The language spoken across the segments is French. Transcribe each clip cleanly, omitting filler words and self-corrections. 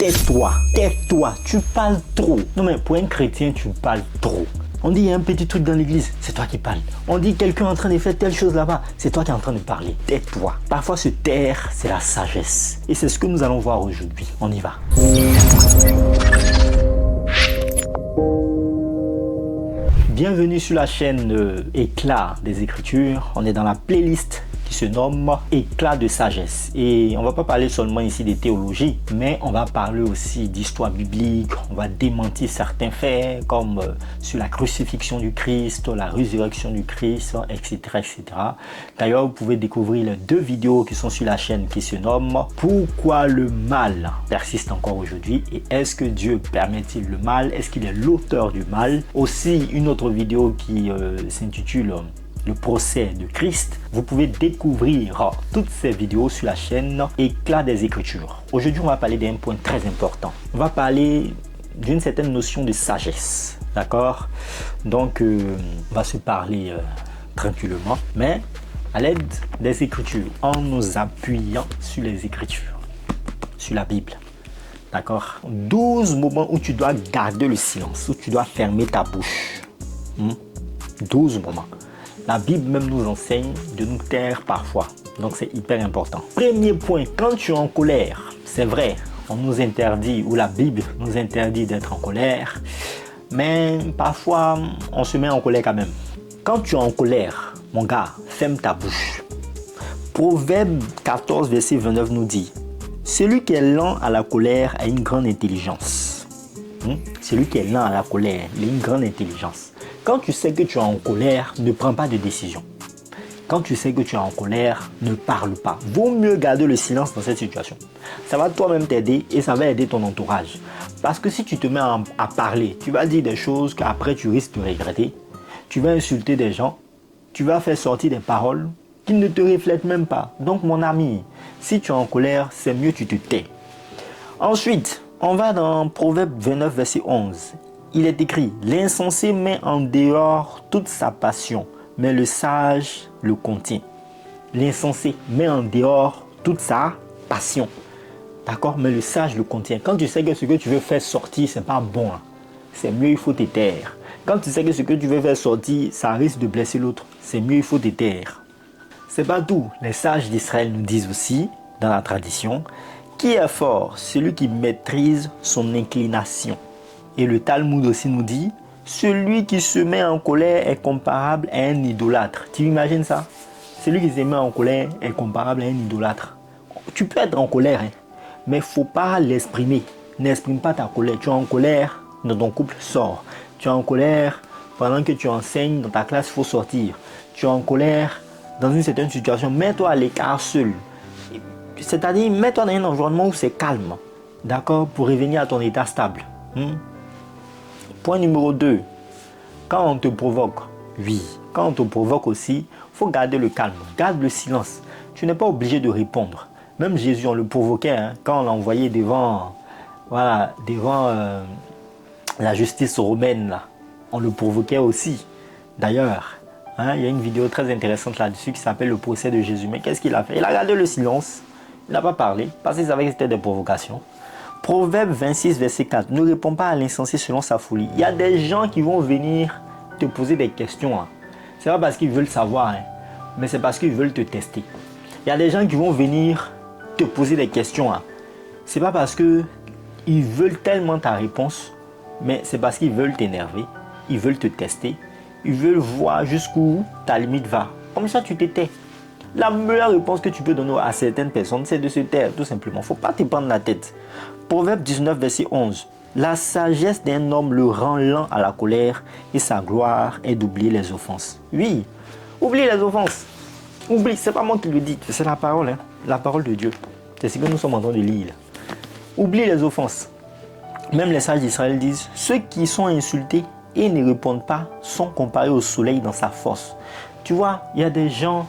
tais-toi, tais-toi, tu parles trop. Non mais pour un chrétien, tu parles trop. On dit il y a un petit truc dans l'église, c'est toi qui parles. On dit quelqu'un est en train de faire telle chose là-bas, c'est toi qui es en train de parler. Tais-toi. Parfois se taire, c'est la sagesse. Et c'est ce que nous allons voir aujourd'hui. On y va. Bienvenue sur la chaîne Éclat des Écritures. On est dans la playlist qui se nomme Éclat de sagesse. Et on va pas parler seulement ici de théologie, mais on va parler aussi d'histoire biblique. On va démentir certains faits comme sur la crucifixion du Christ, la résurrection du Christ, etc. etc. D'ailleurs, vous pouvez découvrir les deux vidéos qui sont sur la chaîne qui se nomment Pourquoi le mal persiste encore aujourd'hui et est-ce que Dieu permet-il le mal? Est-ce qu'il est l'auteur du mal? Aussi, une autre vidéo qui s'intitule Le procès de Christ. Vous pouvez découvrir toutes ces vidéos sur la chaîne Éclat des Écritures. Aujourd'hui, on va parler d'un point très important. On va parler d'une certaine notion de sagesse. D'accord? Donc, on va se parler tranquillement, mais à l'aide des Écritures, en nous appuyant sur les Écritures, sur la Bible. D'accord? 12 moments où tu dois garder le silence, où tu dois fermer ta bouche. 12 moments. La Bible même nous enseigne de nous taire parfois. Donc c'est hyper important. Premier point, quand tu es en colère, c'est vrai, on nous interdit, ou la Bible nous interdit d'être en colère, mais parfois on se met en colère quand même. Quand tu es en colère, mon gars, ferme ta bouche. Proverbe 14, verset 29 nous dit: celui qui est lent à la colère a une grande intelligence. Celui qui est lent à la colère, il a une grande intelligence. Quand tu sais que tu es en colère, ne prends pas de décision. Quand tu sais que tu es en colère, ne parle pas. Vaut mieux garder le silence dans cette situation. Ça va toi-même t'aider et ça va aider ton entourage. Parce que si tu te mets à parler, tu vas dire des choses qu'après tu risques de regretter. Tu vas insulter des gens. Tu vas faire sortir des paroles qui ne te reflètent même pas. Donc mon ami, si tu es en colère, c'est mieux tu te tais. Ensuite, on va dans Proverbe 29, verset 11. Il est écrit: l'insensé met en dehors toute sa passion, mais le sage le contient. L'insensé met en dehors toute sa passion. D'accord? Mais le sage le contient. Quand tu sais que ce que tu veux faire sortir, c'est pas bon, c'est mieux, il faut te taire. Quand tu sais que ce que tu veux faire sortir, ça risque de blesser l'autre, c'est mieux, il faut te taire. C'est pas tout. Les sages d'Israël nous disent aussi, dans la tradition, qui est fort? Celui qui maîtrise son inclination. Et le Talmud aussi nous dit: celui qui se met en colère est comparable à un idolâtre. Tu imagines ça? Celui qui se met en colère est comparable à un idolâtre. Tu peux être en colère, mais il ne faut pas l'exprimer. N'exprime pas ta colère. Tu es en colère dans ton couple, sors. Tu es en colère pendant que tu enseignes dans ta classe, il faut sortir. Tu es en colère dans une certaine situation, mets-toi à l'écart seul. C'est-à-dire, mets-toi dans un environnement où c'est calme. D'accord? Pour revenir à ton état stable. Point numéro 2. Quand on te provoque, oui. Quand on te provoque aussi, il faut garder le calme. Garde le silence. Tu n'es pas obligé de répondre. Même Jésus, on le provoquait quand on l'envoyait devant la justice romaine. Là. On le provoquait aussi. D'ailleurs, il y a une vidéo très intéressante là-dessus qui s'appelle Le procès de Jésus. Mais qu'est-ce qu'il a fait? Il a gardé le silence. Il n'a pas parlé parce qu'il savait que c'était des provocations. Proverbe 26, verset 4. Ne réponds pas à l'insensé selon sa folie. Il y a des gens qui vont venir te poser des questions. Ce n'est pas parce qu'ils veulent savoir, mais c'est parce qu'ils veulent te tester. Il y a des gens qui vont venir te poser des questions. Ce n'est pas parce qu'ils veulent tellement ta réponse, mais c'est parce qu'ils veulent t'énerver. Ils veulent te tester. Ils veulent voir jusqu'où ta limite va. Comme ça, tu te tais. La meilleure réponse que tu peux donner à certaines personnes, c'est de se taire, tout simplement. Il ne faut pas te prendre la tête. Proverbe 19, verset 11. La sagesse d'un homme le rend lent à la colère et sa gloire est d'oublier les offenses. Oui, oublie les offenses. Oublie, c'est pas moi qui le dis, c'est la parole, la parole de Dieu. C'est ce que nous sommes en train de lire. Oublie les offenses. Même les sages d'Israël disent: ceux qui sont insultés et ne répondent pas sont comparés au soleil dans sa force. Tu vois, il y a des gens,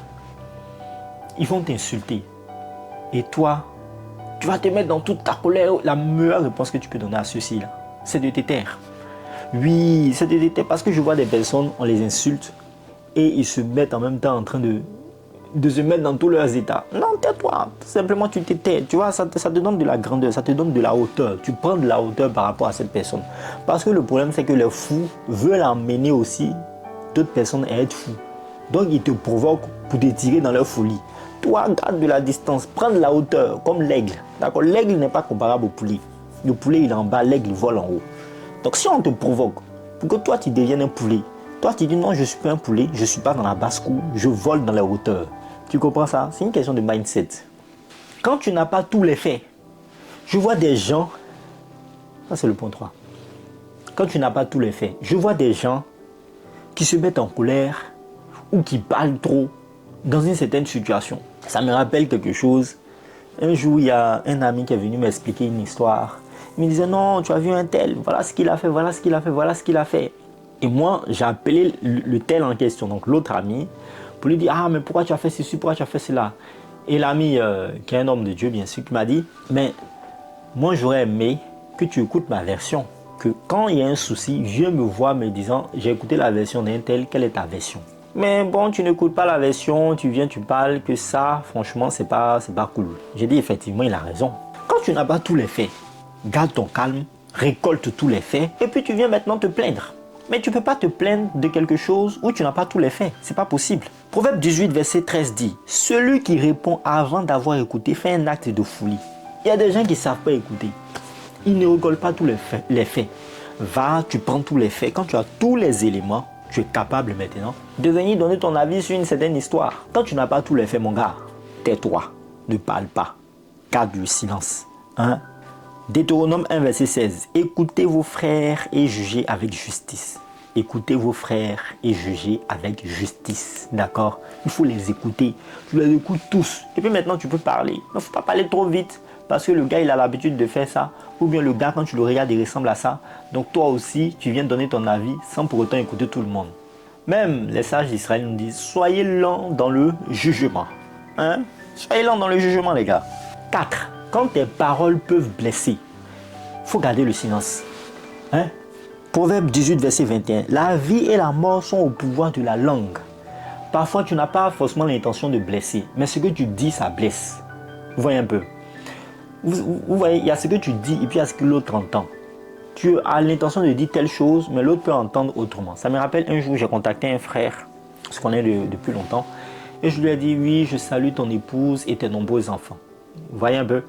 ils vont t'insulter. Et toi, tu vas te mettre dans toute ta colère. La meilleure réponse que tu peux donner à ceux-ci, c'est de te taire. Oui, c'est de te taire parce que je vois des personnes, on les insulte et ils se mettent en même temps en train de de se mettre dans tous leurs états. Non, tais-toi. Simplement, tu te tais. Tu vois, ça te donne de la grandeur, ça te donne de la hauteur. Tu prends de la hauteur par rapport à cette personne. Parce que le problème, c'est que les fous veulent emmener aussi d'autres personnes à être fous. Donc, ils te provoquent pour te tirer dans leur folie. Toi, garde de la distance, prends de la hauteur, comme l'aigle. D'accord? L'aigle n'est pas comparable au poulet. Le poulet, il est en bas, l'aigle vole en haut. Donc, si on te provoque pour que toi, tu deviennes un poulet, toi, tu dis non, je ne suis pas un poulet, je ne suis pas dans la basse-cour, je vole dans la hauteur. Tu comprends ça? C'est une question de mindset. Quand tu n'as pas tous les faits, je vois des gens, ça c'est le point 3. Quand tu n'as pas tous les faits, je vois des gens qui se mettent en colère ou qui parlent trop dans une certaine situation. Ça me rappelle quelque chose. Un jour, il y a un ami qui est venu m'expliquer une histoire. Il me disait non, tu as vu un tel, voilà ce qu'il a fait, voilà ce qu'il a fait, voilà ce qu'il a fait. Et moi, j'ai appelé le tel en question, donc l'autre ami, pour lui dire, ah, mais pourquoi tu as fait ceci, pourquoi tu as fait cela? Et l'ami, qui est un homme de Dieu, bien sûr, qui m'a dit, mais moi, j'aurais aimé que tu écoutes ma version. Que quand il y a un souci, viens me voir me disant, j'ai écouté la version d'un tel, quelle est ta version? Mais bon, tu n'écoutes pas la version, tu viens, tu parles, que ça, franchement, c'est pas cool. J'ai dit, effectivement, il a raison. Quand tu n'as pas tous les faits, garde ton calme, récolte tous les faits, et puis tu viens maintenant te plaindre. Mais tu ne peux pas te plaindre de quelque chose où tu n'as pas tous les faits. C'est pas possible. Proverbe 18, verset 13 dit, celui qui répond avant d'avoir écouté fait un acte de folie. Il y a des gens qui ne savent pas écouter. Ils ne récoltent pas tous les faits. Va, tu prends tous les faits. Quand tu as tous les éléments, tu es capable maintenant de venir donner ton avis sur une certaine histoire. Quand tu n'as pas tous les faits, mon gars, tais-toi. Ne parle pas. Garde le silence. Hein? Deutéronome 1, verset 16. Écoutez vos frères et jugez avec justice. Écoutez vos frères et jugez avec justice. D'accord? Il faut les écouter. Tu les écoutes tous. Et puis maintenant, tu peux parler. Il ne faut pas parler trop vite. Parce que le gars, il a l'habitude de faire ça. Ou bien le gars, quand tu le regardes, il ressemble à ça. Donc toi aussi, tu viens donner ton avis sans pour autant écouter tout le monde. Même les sages d'Israël nous disent, soyez lents dans le jugement. Hein? Soyez lents dans le jugement, les gars. 4. Quand tes paroles peuvent blesser, il faut garder le silence. Hein? Proverbe 18, verset 21. La vie et la mort sont au pouvoir de la langue. Parfois, tu n'as pas forcément l'intention de blesser, mais ce que tu dis, ça blesse. Vous voyez un peu? Vous voyez, il y a ce que tu dis et puis il y a ce que l'autre entend. Tu as l'intention de dire telle chose, mais l'autre peut entendre autrement. Ça me rappelle un jour, j'ai contacté un frère, on se connaît depuis longtemps, et je lui ai dit, oui, je salue ton épouse et tes nombreux enfants. Vous voyez un peu?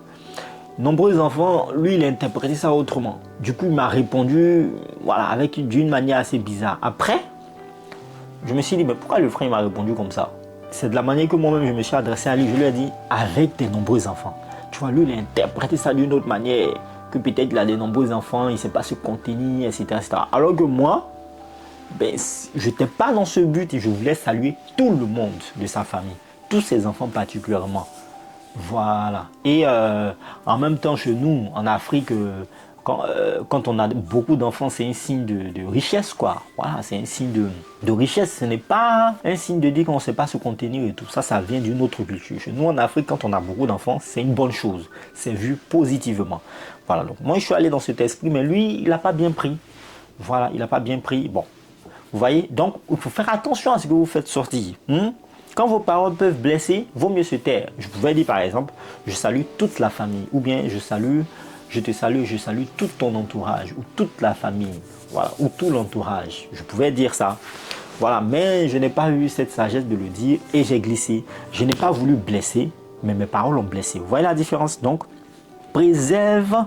Nombreux enfants, lui, il a interprété ça autrement. Du coup, il m'a répondu, voilà, d'une manière assez bizarre. Après, je me suis dit, mais pourquoi le frère m'a répondu comme ça? C'est de la manière que moi-même, je me suis adressé à lui. Je lui ai dit, avec tes nombreux enfants. Tu vois, lui, il a interprété ça d'une autre manière. Que peut-être il a des nombreux enfants, il ne sait pas se contenir, etc., etc. Alors que moi, je n'étais pas dans ce but et je voulais saluer tout le monde de sa famille. Tous ses enfants particulièrement. Voilà. Et en même temps, chez nous, en Afrique, quand on a beaucoup d'enfants, c'est un signe de richesse, quoi. Voilà, c'est un signe de richesse. Ce n'est pas un signe de dire qu'on ne sait pas se contenir et tout. Ça vient d'une autre culture. Chez nous, en Afrique, quand on a beaucoup d'enfants, c'est une bonne chose. C'est vu positivement. Voilà. Donc, moi, je suis allé dans cet esprit, mais lui, il n'a pas bien pris. Voilà, il n'a pas bien pris. Bon, vous voyez. Donc, il faut faire attention à ce que vous faites sortir. Quand vos paroles peuvent blesser, vaut mieux se taire. Je pouvais dire par exemple, je salue toute la famille. Ou bien je te salue, je salue tout ton entourage. Ou toute la famille. Voilà, ou tout l'entourage. Je pouvais dire ça. Voilà, mais je n'ai pas eu cette sagesse de le dire et j'ai glissé. Je n'ai pas voulu blesser, mais mes paroles ont blessé. Vous voyez la différence? Donc, préserve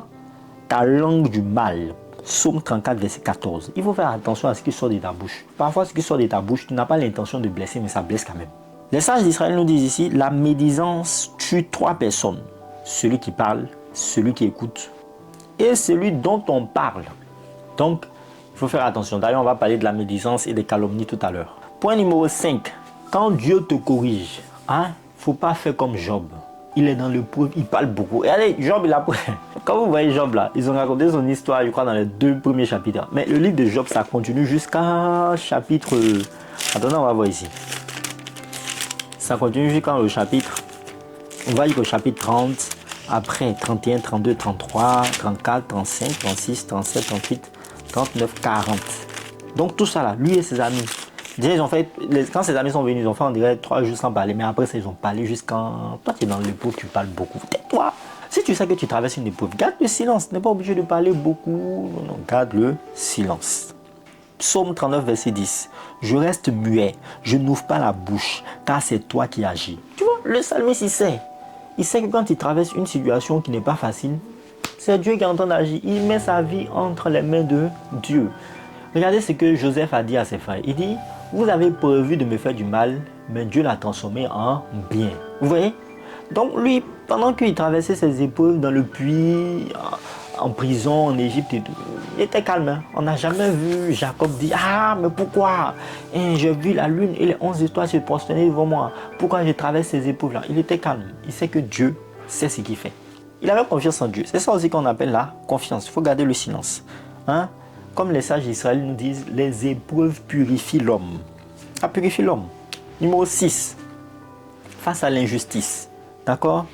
ta langue du mal. Psaume 34, verset 14. Il faut faire attention à ce qui sort de ta bouche. Parfois, ce qui sort de ta bouche, tu n'as pas l'intention de blesser, mais ça blesse quand même. Les sages d'Israël nous disent ici, la médisance tue 3 personnes. Celui qui parle, celui qui écoute et celui dont on parle. Donc, il faut faire attention. D'ailleurs, on va parler de la médisance et des calomnies tout à l'heure. Point numéro 5. Quand Dieu te corrige, il ne faut pas faire comme Job. Il est dans le pauvre, il parle beaucoup. Et allez, Job, il a... Quand vous voyez Job là, ils ont raconté son histoire, je crois, dans les 2 premiers chapitres. Mais le livre de Job, ça continue jusqu'à chapitre... Attendez, on va voir ici. Ça continue jusqu'au chapitre, on va dire au chapitre 30, après 31, 32, 33, 34, 35, 36, 37, 38, 39, 40. Donc tout ça là, lui et ses amis, Déjà, ils ont fait, quand ses amis sont venus, ils ont fait en direct 3 jours sans parler, mais après ça, ils ont parlé jusqu'en... Toi, tu es dans l'époque, tu parles beaucoup. Tais-toi. Si tu sais que tu traverses une épreuve, garde le silence. Tu n'es pas obligé de parler beaucoup. Non, garde le silence. Psaume 39, verset 10. Je reste muet, je n'ouvre pas la bouche, car c'est toi qui agis. Tu vois, le psalmiste, il sait. Il sait que quand il traverse une situation qui n'est pas facile, c'est Dieu qui est en train d'agir. Il met sa vie entre les mains de Dieu. Regardez ce que Joseph a dit à ses frères. Il dit, vous avez prévu de me faire du mal, mais Dieu l'a transformé en bien. Vous voyez? Donc lui, pendant qu'il traversait ses épreuves dans le puits, en prison, en Égypte et tout, il était calme. Hein? On n'a jamais vu Jacob dire, ah, mais pourquoi j'ai vu la lune et les 11 étoiles se prosterner devant moi. Pourquoi je traverse ces épreuves-là? Il était calme. Il sait que Dieu sait ce qu'il fait. Il avait confiance en Dieu. C'est ça aussi qu'on appelle la confiance. Il faut garder le silence. Hein? Comme les sages d'Israël nous disent, les épreuves purifient l'homme. Ça purifie l'homme. Numéro 6. Face à l'injustice. D'accord?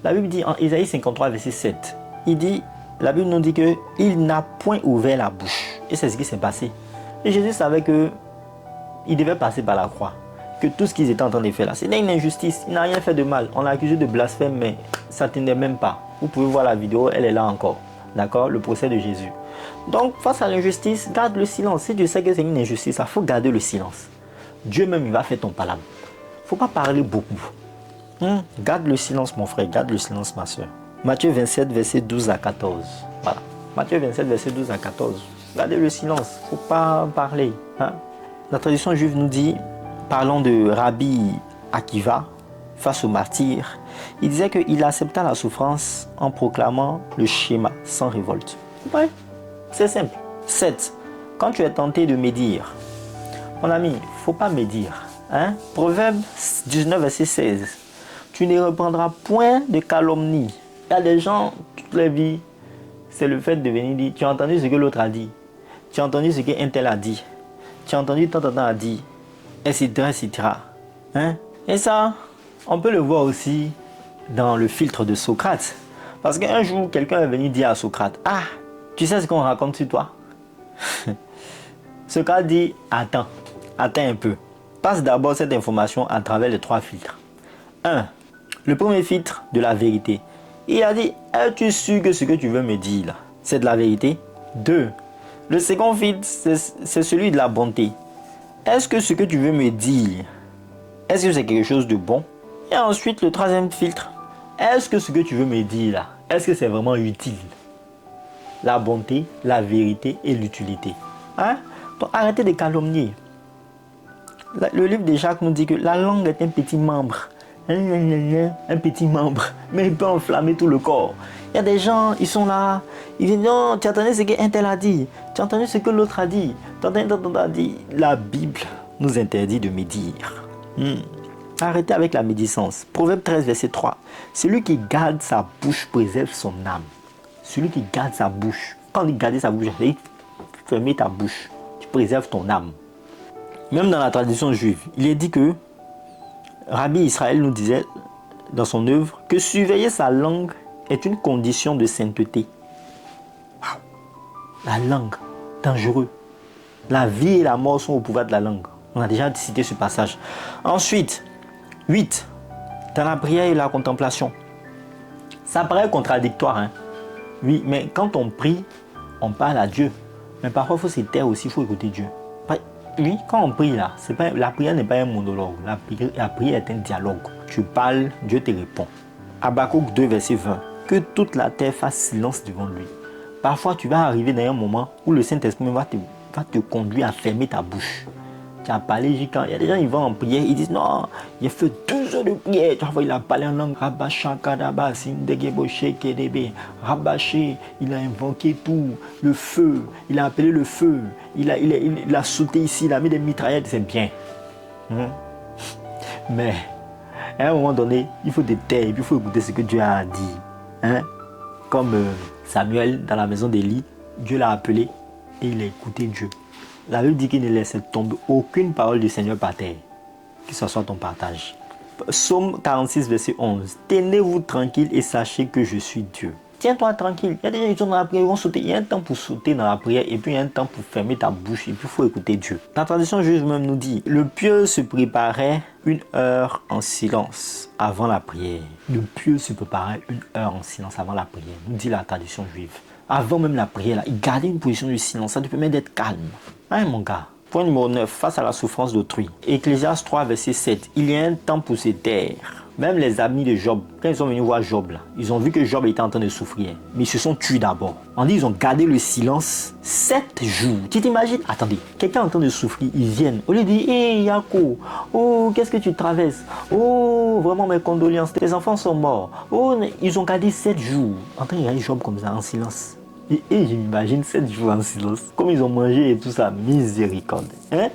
La Bible dit en Isaïe 53, verset 7. Il dit, la Bible nous dit qu'il n'a point ouvert la bouche. Et c'est ce qui s'est passé. Et Jésus savait qu'il devait passer par la croix. Que tout ce qu'ils étaient en train de faire là, c'était une injustice. Il n'a rien fait de mal. On l'a accusé de blasphème, mais ça ne tenait même pas. Vous pouvez voir la vidéo, elle est là encore. D'accord? Le procès de Jésus. Donc, face à l'injustice, garde le silence. Si tu sais que c'est une injustice, il faut garder le silence. Dieu même, il va faire ton palabre. Il ne faut pas parler beaucoup. Garde le silence, mon frère. Garde le silence, ma soeur. Matthieu 27, verset 12 à 14. Voilà. Matthieu 27, verset 12 à 14. Gardez le silence. Il ne faut pas parler. Hein? La tradition juive nous dit, parlons de Rabbi Akiva face aux martyrs. Il disait qu'il accepta la souffrance en proclamant le schéma sans révolte. Ouais, c'est simple. 7. Quand tu es tenté de médire, mon ami, il ne faut pas médire. Hein? Proverbe 19, verset 16. Tu ne reprendras point de calomnie. Il y a des gens, toute leur vie, c'est le fait de venir dire, tu as entendu ce que l'autre a dit. Tu as entendu ce qu'un tel a dit. Tu as entendu tant a dit. Etc. etc. Hein? Et ça, on peut le voir aussi dans le filtre de Socrate. Parce qu'un jour, quelqu'un est venu dire à Socrate, ah, tu sais ce qu'on raconte sur toi? Socrate dit, attends un peu. Passe d'abord cette information à travers les 3 filtres. 1. Le premier filtre de la vérité. Il a dit, es-tu sûr que ce que tu veux me dire là, c'est de la vérité? 2. Le second filtre, c'est celui de la bonté. Est-ce que ce que tu veux me dire, est-ce que c'est quelque chose de bon? Et ensuite, le troisième filtre, est-ce que ce que tu veux me dire là, est-ce que c'est vraiment utile? La bonté, la vérité et l'utilité. Hein? Donc arrêtez de calomnier. Le livre de Jacques nous dit que la langue est un petit membre. Un petit membre, mais il peut enflammer tout le corps. Il y a des gens, ils sont là, ils disent non, tu as entendu ce qu'un tel a dit, tu as entendu ce que l'autre a dit, La Bible nous interdit de médire. Arrêtez avec la médisance. Proverbe 13, verset 3. Celui qui garde sa bouche préserve son âme. Celui qui garde sa bouche. Quand on dit garder sa bouche, c'est fermer ta bouche. Tu préserves ton âme. Même dans la tradition juive, il est dit que Rabbi Israël nous disait dans son œuvre que surveiller sa langue est une condition de sainteté. Wow. La langue, dangereux. La vie et la mort sont au pouvoir de la langue. On a déjà cité ce passage. Ensuite, 8. Dans la prière et la contemplation. Ça paraît contradictoire. Hein? Oui, mais quand on prie, on parle à Dieu. Mais parfois, il faut se taire aussi, il faut écouter Dieu. Oui, quand on prie là, la prière n'est pas un monologue. La prière est un dialogue. Tu parles, Dieu te répond. Habakkuk 2, verset 20. Que toute la terre fasse silence devant lui. Parfois, tu vas arriver dans un moment où le Saint-Esprit va te conduire à fermer ta bouche. Tu as parlé, il y a des gens qui vont en prière, ils disent non, il a fait 12 heures de prière. Tu vois, il a parlé en langue. Rabaché, il a invoqué tout. Le feu, il a appelé le feu. Il a sauté ici, il a mis des mitraillettes, c'est bien. Mais à un moment donné, il faut te taire et puis il faut écouter ce que Dieu a dit. Hein? Comme Samuel dans la maison d'Élie, Dieu l'a appelé et il a écouté Dieu. La Bible dit qu'il ne laisse tomber aucune parole du Seigneur par terre, que ce soit ton partage. Psaume 46, verset 11. Tenez-vous tranquille et sachez que je suis Dieu. Tiens-toi tranquille. Il y a des gens qui sont dans la prière, ils vont sauter. Il y a un temps pour sauter dans la prière et puis il y a un temps pour fermer ta bouche et puis il faut écouter Dieu. La tradition juive même nous dit, le pieux se préparait 1 heure en silence avant la prière. Le pieux se préparait 1 heure en silence avant la prière, nous dit la tradition juive. Avant même la prière, là, il gardait une position de silence, ça te permet d'être calme. Hein mon gars? Point numéro 9, face à la souffrance d'autrui. Ecclésiaste 3, verset 7. Il y a un temps pour se taire. Même les amis de Job, quand ils sont venus voir Job, là, ils ont vu que Job était en train de souffrir. Mais ils se sont tués d'abord. On dit ils ont gardé le silence 7 jours. Tu t'imagines? Attendez, quelqu'un est en train de souffrir, ils viennent. Au lieu de dire, hé Yako, oh, qu'est-ce que tu traverses? Oh, vraiment mes condoléances, tes enfants sont morts. Oh, ils ont gardé 7 jours. En train de regarder Job comme ça, en silence. Et je m'imagine 7 jours en silence. Comme ils ont mangé et tout ça, miséricorde. Hein?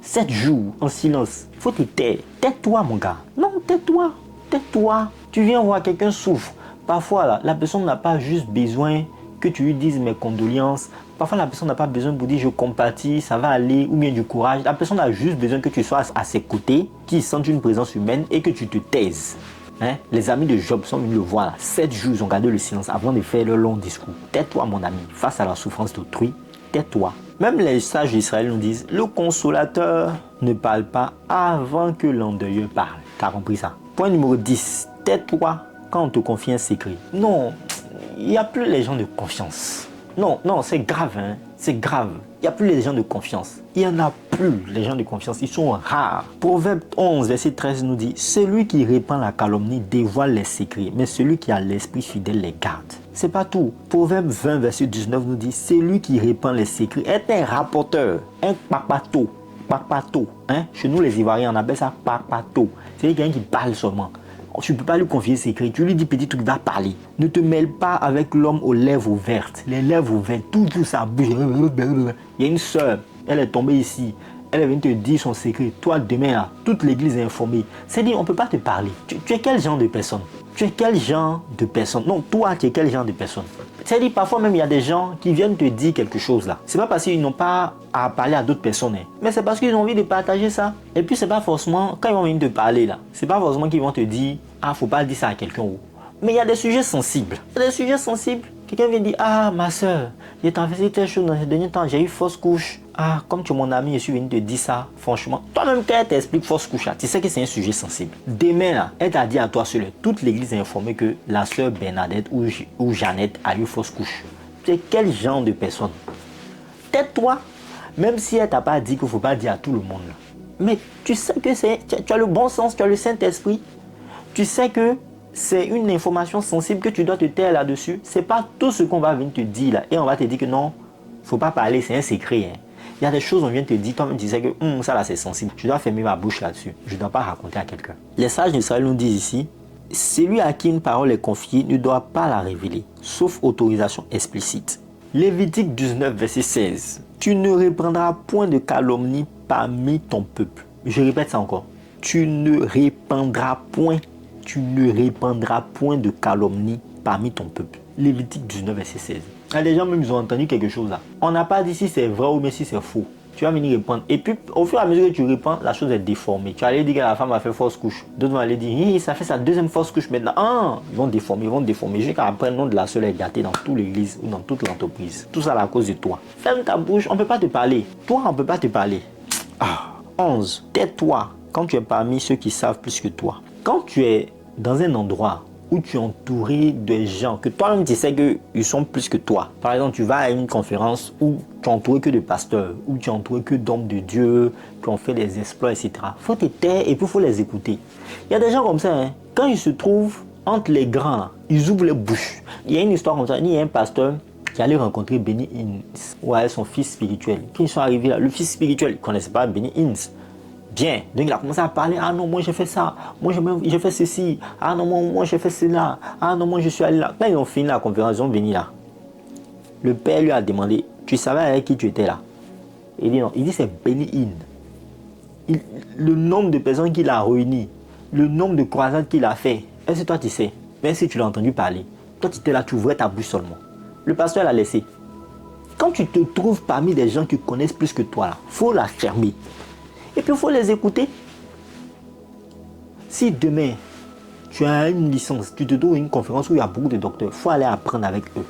7 jours en silence. Il faut te taire. Tais-toi, mon gars. Non, tais-toi. Tais-toi. Tu viens voir quelqu'un souffre. Parfois, là, la personne n'a pas juste besoin que tu lui dises mes condoléances. Parfois, la personne n'a pas besoin pour dire je compatis, ça va aller, ou bien du courage. La personne a juste besoin que tu sois à ses côtés, qu'il sente une présence humaine et que tu te taises. Hein? Les amis de Job sont venus le voir là. 7 jours, ils ont gardé le silence avant de faire leur long discours. Tais-toi, mon ami, face à la souffrance d'autrui, tais-toi. Même les sages d'Israël nous disent, le consolateur ne parle pas avant que l'endeuilleur parle. T'as compris ça? Point numéro 10, tais-toi quand on te confie un secret. Non, il n'y a plus les gens de confiance. Non, c'est grave, hein? C'est grave. Il n'y a plus les gens de confiance. Il n'y en a plus, les gens de confiance. Ils sont rares. Proverbe 11, verset 13 nous dit, celui qui répand la calomnie dévoile les secrets, mais celui qui a l'esprit fidèle les garde. C'est pas tout. Proverbe 20, verset 19 nous dit, celui qui répand les secrets est un rapporteur, un papato. Papato. Hein? Chez nous, les Ivoiriens, on appelle ça papato. C'est quelqu'un qui parle seulement. Tu ne peux pas lui confier ses secrets. Tu lui dis petit truc, il va parler. Ne te mêle pas avec l'homme aux lèvres ouvertes. Les lèvres ouvertes, tout ça bouge. Il y a une soeur, elle est tombée ici. Elle vient te dire son secret. Toi, demain, là, toute l'église est informée. C'est-à-dire, on ne peut pas te parler. Tu es quel genre de personne? Tu es quel genre de personne? Non, toi, tu es quel genre de personne? C'est-à-dire, parfois même, il y a des gens qui viennent te dire quelque chose là. C'est pas parce qu'ils n'ont pas à parler à d'autres personnes, hein, mais c'est parce qu'ils ont envie de partager ça. Et puis, c'est pas forcément, quand ils vont venir te parler là, c'est pas forcément qu'ils vont te dire, ah, faut pas dire ça à quelqu'un. Mais il y a des sujets sensibles. Il y a des sujets sensibles. Quelqu'un vient dire, ah, ma soeur, j'ai traversé telle chose dans ces derniers temps, j'ai eu fausse couche. Ah, comme tu es mon ami, je suis venu te dire ça, franchement. Toi-même, quand elle t'explique fausse couche, là, tu sais que c'est un sujet sensible. Demain, là, elle t'a dit à toi seul, toute l'église est informée que la soeur Bernadette ou Jeannette a eu fausse couche. Tu es quel genre de personne? Tais-toi, même si elle t'a pas dit qu'il ne faut pas dire à tout le monde. Là. Mais tu sais que tu as le bon sens, tu as le Saint-Esprit. Tu sais que c'est une information sensible que tu dois te taire là-dessus. C'est pas tout ce qu'on va venir te dire là. Et on va te dire que non, faut pas parler, c'est un secret. Hein. Il y a des choses qu'on vient te dire, toi-même tu sais que ça là c'est sensible. Je dois fermer ma bouche là-dessus. Je ne dois pas raconter à quelqu'un. Les sages d'Israël nous disent ici, celui à qui une parole est confiée ne doit pas la révéler, sauf autorisation explicite. Lévitique 19, verset 16. Tu ne répandras point de calomnie parmi ton peuple. Je répète ça encore. Tu ne répandras point de calomnie parmi ton peuple. Lévitique 19, verset 16. Les gens même ils ont entendu quelque chose là. On n'a pas dit si c'est vrai ou mais si c'est faux. Tu vas venir répondre. Et puis au fur et à mesure que tu réponds, la chose est déformée. Tu vas aller dire que la femme a fait fausse couche. D'autres vont aller dire, ça fait sa deuxième fausse couche maintenant. Ah, ils vont déformer. Jusqu'après le nom de la seule est gâté dans toute l'église ou dans toute l'entreprise. Tout ça à cause de toi. Ferme ta bouche, on ne peut pas te parler. Toi, on ne peut pas te parler. 11. Tais-toi quand tu es parmi ceux qui savent plus que toi. Quand tu es dans un endroit où tu es entouré de gens que toi-même tu sais qu'ils sont plus que toi. Par exemple, tu vas à une conférence où tu es entouré que de pasteurs, où tu es entouré que d'hommes de Dieu, qui ont fait des exploits, etc. Il faut te taire et puis il faut les écouter. Il y a des gens comme ça, hein, quand ils se trouvent entre les grands, là, ils ouvrent les bouches. Il y a une histoire comme ça, il y a un pasteur qui allait rencontrer Benny Hinn, ouais, son fils spirituel. Quand ils sont arrivés là, le fils spirituel, il ne connaissait pas Benny Hinn. Bien, donc il a commencé à parler, ah non, moi j'ai fait ça, moi j'ai fait ceci, ah non, moi j'ai fait cela, ah non, moi je suis allé là. Quand ils ont fini la conférence, ils ont venu là. Le père lui a demandé, tu savais avec qui tu étais là? Il dit non, il dit c'est Benny Hinn. Le nombre de personnes qu'il a réunies, le nombre de croisades qu'il a fait, est-ce que toi tu sais? Même si tu l'as entendu parler, toi tu étais là, tu ouvrais ta bouche seulement. Le pasteur l'a laissé. Quand tu te trouves parmi des gens qui connaissent plus que toi, il faut la fermer. Et puis il faut les écouter. Si demain, Tu as une licence, tu te trouves une conférence où il y a beaucoup de docteurs, il faut aller apprendre avec eux.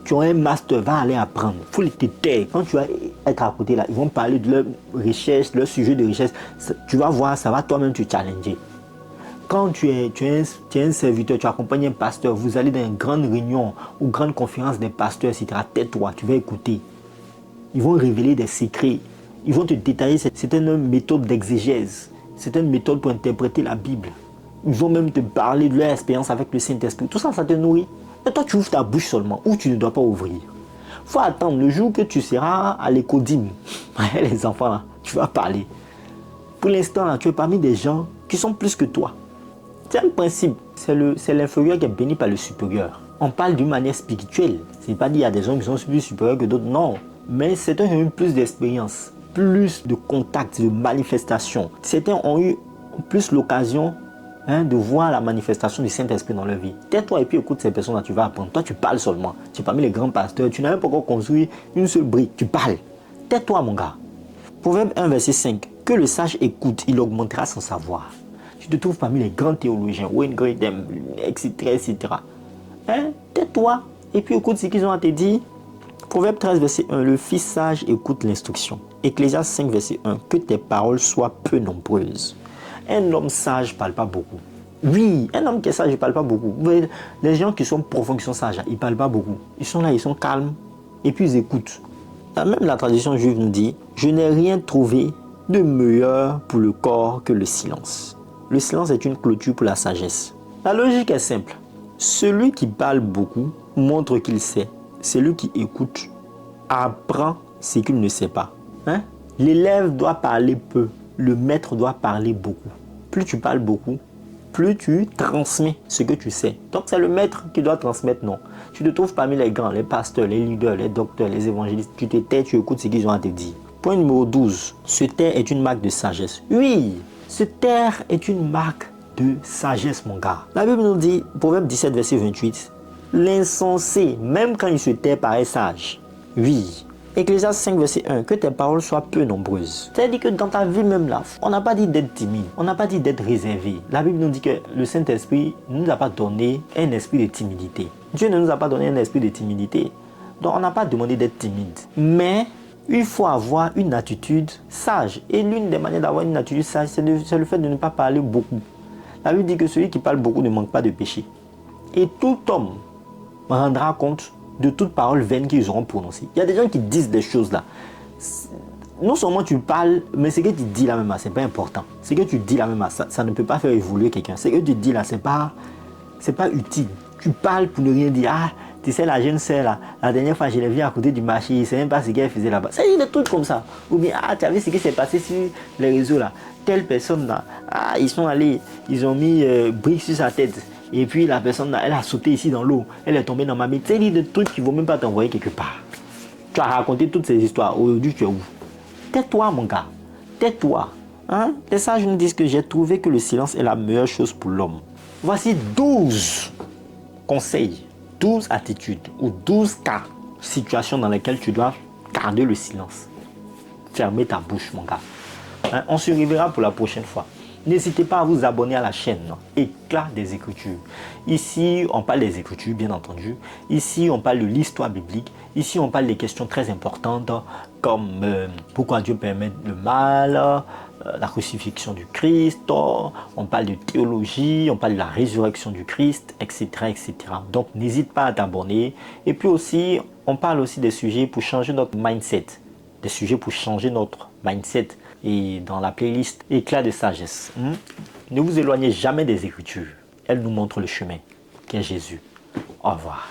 Tu as un master, va aller apprendre. Il faut les taire. Quand tu vas être à côté là, ils vont parler de leur recherche, de leur sujet de recherche. Tu vas voir, ça va toi-même te challenger. Quand tu es un serviteur, tu accompagnes un pasteur, vous allez dans une grande réunion ou grande conférence des pasteurs, etc. Tais-toi, tu vas écouter. Ils vont révéler des secrets. Ils vont te détailler certaines méthodes d'exégèse, certaines méthodes pour interpréter la Bible. Ils vont même te parler de leur expérience avec le Saint-Esprit. Tout ça, ça te nourrit. Et toi, tu ouvres ta bouche seulement, ou tu ne dois pas ouvrir. Il faut attendre le jour que tu seras à l'écodime. Les enfants, là, tu vas parler. Pour l'instant, là, tu es parmi des gens qui sont plus que toi. C'est un principe. C'est l'inférieur qui est béni par le supérieur. On parle d'une manière spirituelle. Ce n'est pas dit qu'il y a des gens qui sont plus supérieurs que d'autres. Non. Mais certains ont eu plus d'expérience, plus de contacts, de manifestations. Certains ont eu plus l'occasion de voir la manifestation du Saint-Esprit dans leur vie. Tais-toi et puis écoute ces personnes-là, tu vas apprendre. Toi, tu parles seulement. Tu es parmi les grands pasteurs. Tu n'as même pas encore construit une seule brique. Tu parles. Tais-toi, mon gars. Proverbe 1, verset 5. Que le sage écoute, il augmentera son savoir. Tu te trouves parmi les grands théologiens, Wayne Grudem, etc. etc. Tais-toi et puis écoute ce qu'ils ont à te dire. Proverbe 13, verset 1. Le fils sage écoute l'instruction. Ecclésiaste 5, verset 1. Que tes paroles soient peu nombreuses. Un homme sage ne parle pas beaucoup. Oui, un homme qui est sage ne parle pas beaucoup. Vous voyez, les gens qui sont profonds, qui sont sages, ils ne parlent pas beaucoup. Ils sont là, ils sont calmes. Et puis ils écoutent. Même la tradition juive nous dit, je n'ai rien trouvé de meilleur pour le corps que le silence. Le silence est une clôture pour la sagesse. La logique est simple. Celui qui parle beaucoup montre qu'il sait. Celui qui écoute apprend ce qu'il ne sait pas. L'élève doit parler peu. Le maître doit parler beaucoup. Plus tu parles beaucoup, plus tu transmets ce que tu sais. Donc c'est le maître qui doit transmettre, non. Tu te trouves parmi les grands, les pasteurs, les leaders, les docteurs, les évangélistes. Tu te tais, tu écoutes ce qu'ils ont à te dire. Point numéro 12. Se taire est une marque de sagesse. Oui, se taire est une marque de sagesse, mon gars. La Bible nous dit, Proverbe 17, verset 28, l'insensé, même quand il se tait, paraît sage. Oui. Ecclésiaste 5, verset 1, que tes paroles soient peu nombreuses. C'est-à-dire que dans ta vie même là, on n'a pas dit d'être timide, on n'a pas dit d'être réservé. La Bible nous dit que le Saint-Esprit ne nous a pas donné un esprit de timidité. Dieu ne nous a pas donné un esprit de timidité. Donc on n'a pas demandé d'être timide. Mais il faut avoir une attitude sage. Et l'une des manières d'avoir une attitude sage, c'est le fait de ne pas parler beaucoup. La Bible dit que celui qui parle beaucoup ne manque pas de péché. Et tout homme rendra compte de toutes paroles vaines qu'ils auront prononcées. Il y a des gens qui disent des choses là. Non seulement tu parles, mais ce que tu dis là même, c'est pas important. Ce que tu dis là même, ça ne peut pas faire évoluer quelqu'un. Ce que tu dis là, c'est pas utile. Tu parles pour ne rien dire. Ah, tu sais, la jeune sœur là, la dernière fois je l'ai vue à côté du marché, je ne sais même pas ce qu'elle faisait là-bas. C'est des trucs comme ça. Ou bien, ah, tu as vu ce qui s'est passé sur les réseaux là. Telle personne là, ah, ils sont allés, ils ont mis briques sur sa tête. Et puis la personne là, elle a sauté ici dans l'eau, elle est tombée dans ma mine. C'est des trucs qui ne vont même pas t'envoyer quelque part. Tu as raconté toutes ces histoires. Aujourd'hui, tu es où? Tais-toi, mon gars. Tais-toi. Les sages nous disent que j'ai trouvé que le silence est la meilleure chose pour l'homme. Voici 12 conseils, 12 attitudes ou 12 cas, situations dans lesquelles tu dois garder le silence. Fermez ta bouche, mon gars. On se reverra pour la prochaine fois. N'hésitez pas à vous abonner à la chaîne Éclat des Écritures. Ici, on parle des Écritures, bien entendu. Ici, on parle de l'histoire biblique. Ici, on parle des questions très importantes comme pourquoi Dieu permet le mal, la crucifixion du Christ. On parle de théologie, on parle de la résurrection du Christ, etc. etc. Donc, n'hésite pas à t'abonner. Et puis aussi, on parle aussi des sujets pour changer notre mindset. Des sujets pour changer notre mindset. Et dans la playlist Éclat de sagesse. Ne vous éloignez jamais des Écritures. Elles nous montrent le chemin, qui est Jésus. Au revoir.